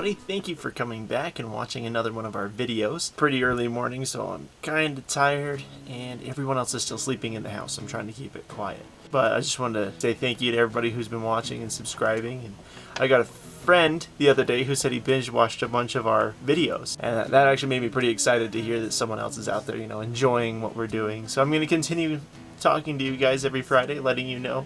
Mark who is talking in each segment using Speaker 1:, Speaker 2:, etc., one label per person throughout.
Speaker 1: everybody. Thank you for coming back and watching another one of our videos. Pretty early morning, so I'm kind of tired, and everyone else is still sleeping in the house. I'm trying to keep it quiet. But I just wanted to say thank you to everybody who's been watching and subscribing. And I got a friend the other day who said he binge watched a bunch of our videos, and that actually made me pretty excited to hear that someone else is out there, enjoying what we're doing. So I'm going to continue talking to you guys every Friday, letting you know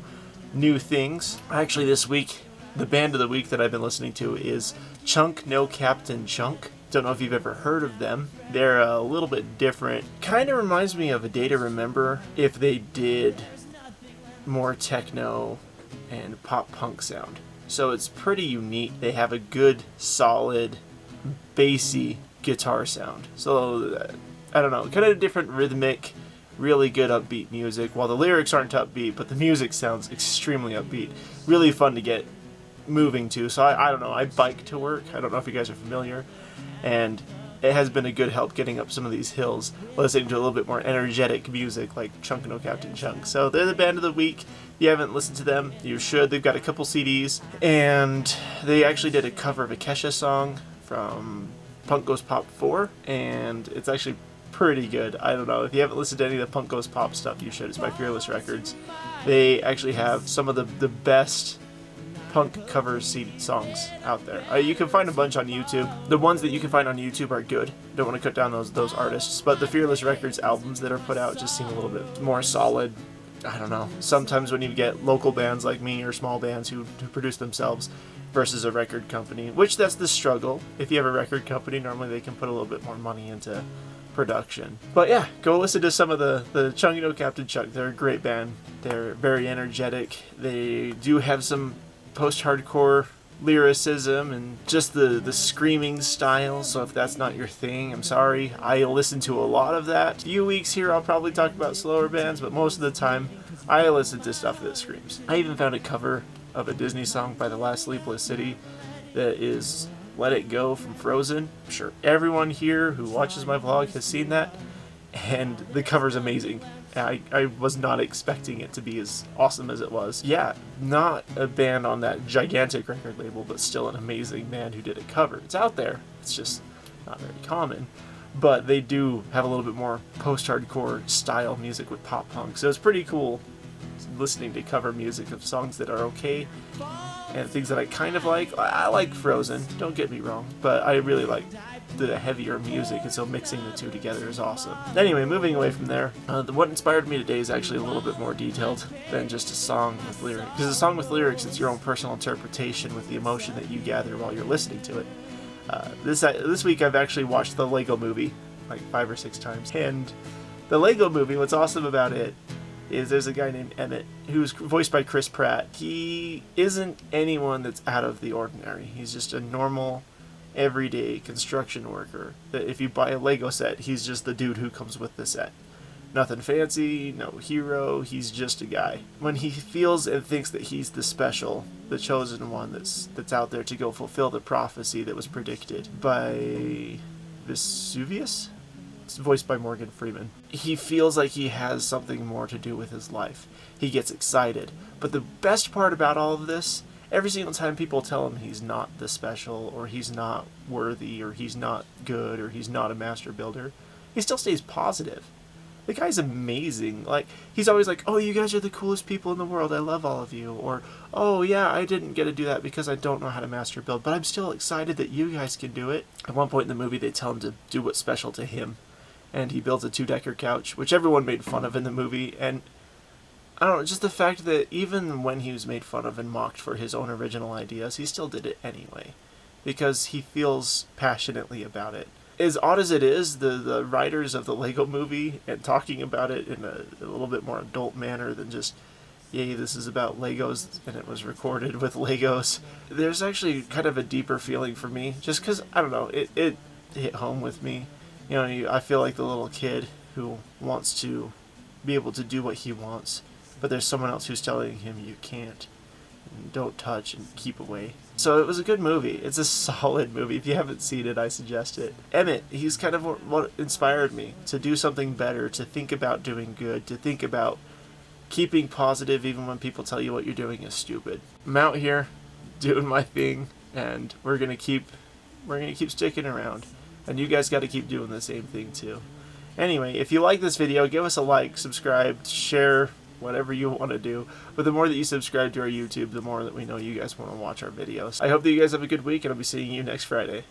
Speaker 1: new things. Actually, this week, the band of the week that I've been listening to is Chunk No Captain Chunk. Don't know if you've ever heard of them. They're a little bit different. Kind of reminds me of A Day to Remember if they did more techno and pop punk sound. So it's pretty unique. They have a good, solid, bassy guitar sound. So, I don't know, kind of different rhythmic, really good upbeat music. While the lyrics aren't upbeat, but the music sounds extremely upbeat. Really fun to get moving to. So I don't know, I bike to work. I don't know if you guys are familiar. And it has been a good help getting up some of these hills, listening to a little bit more energetic music like Chunk No Captain Chunk. So they're the band of the week. If you haven't listened to them, you should. They've got a couple CDs, and they actually did a cover of a Kesha song from Punk Goes Pop 4, and it's actually pretty good. I don't know, if you haven't listened to any of the Punk Goes Pop stuff, you should. It's by Fearless Records. They actually have some of the best punk cover songs out there. You can find a bunch on YouTube. The ones that you can find on YouTube are good. Don't want to cut down those artists, but the Fearless Records albums that are put out just seem a little bit more solid. I don't know. Sometimes when you get local bands like me or small bands who produce themselves versus a record company, which that's the struggle. If you have a record company, normally they can put a little bit more money into production. But yeah, go listen to some of the Chunk No Captain Chunk. They're a great band. They're very energetic. They do have some post-hardcore lyricism and just the screaming style, so if that's not your thing, I'm sorry. I listen to a lot of that. A few weeks here I'll probably talk about slower bands, but most of the time I listen to stuff that screams. I even found a cover of a Disney song by The Last Sleepless City that is Let It Go from Frozen. I'm sure everyone here who watches my vlog has seen that, and the cover's amazing. I was not expecting it to be as awesome as it was. Yeah, not a band on that gigantic record label, but still an amazing band who did a cover. It's out there. It's just not very common. But they do have a little bit more post-hardcore style music with pop punk. So it's pretty cool listening to cover music of songs that are okay and things that I kind of like. I like Frozen, don't get me wrong, but I really like the heavier music, and so mixing the two together is awesome. Anyway, moving away from there, what inspired me today is actually a little bit more detailed than just a song with lyrics. Because a song with lyrics, it's your own personal interpretation with the emotion that you gather while you're listening to it. This week I've actually watched the Lego Movie like 5 or 6 times, and the Lego Movie, what's awesome about it is there's a guy named Emmett who's voiced by Chris Pratt. He isn't anyone that's out of the ordinary. He's just a normal, everyday construction worker. That if you buy a Lego set, he's just the dude who comes with the set. Nothing fancy, no hero, he's just a guy. When he feels and thinks that he's the special, the chosen one that's out there to go fulfill the prophecy that was predicted by Vesuvius? It's voiced by Morgan Freeman. He feels like he has something more to do with his life. He gets excited. But the best part about all of this, every single time people tell him he's not the special, or he's not worthy, or he's not good, or he's not a master builder, he still stays positive. The guy's amazing. Like, he's always like, oh, you guys are the coolest people in the world. I love all of you. Or, oh, yeah, I didn't get to do that because I don't know how to master build, but I'm still excited that you guys can do it. At one point in the movie, they tell him to do what's special to him, and he builds a 2-decker couch, which everyone made fun of in the movie. And I don't know, just the fact that even when he was made fun of and mocked for his own original ideas, he still did it anyway, because he feels passionately about it. As odd as it is, the writers of the Lego Movie, and talking about it in a little bit more adult manner than just, yay, this is about Legos, and it was recorded with Legos, there's actually kind of a deeper feeling for me, just because, I don't know, it hit home with me. I feel like the little kid who wants to be able to do what he wants, but there's someone else who's telling him you can't, and don't touch, and keep away. So it was a good movie. It's a solid movie. If you haven't seen it, I suggest it. Emmett, he's kind of what inspired me to do something better, to think about doing good, to think about keeping positive even when people tell you what you're doing is stupid. I'm out here doing my thing, and we're going to keep we're going to keep sticking around. And you guys got to keep doing the same thing too. Anyway, if you like this video, give us a like, subscribe, share, whatever you want to do. But the more that you subscribe to our YouTube, the more that we know you guys want to watch our videos. I hope that you guys have a good week, and I'll be seeing you next Friday.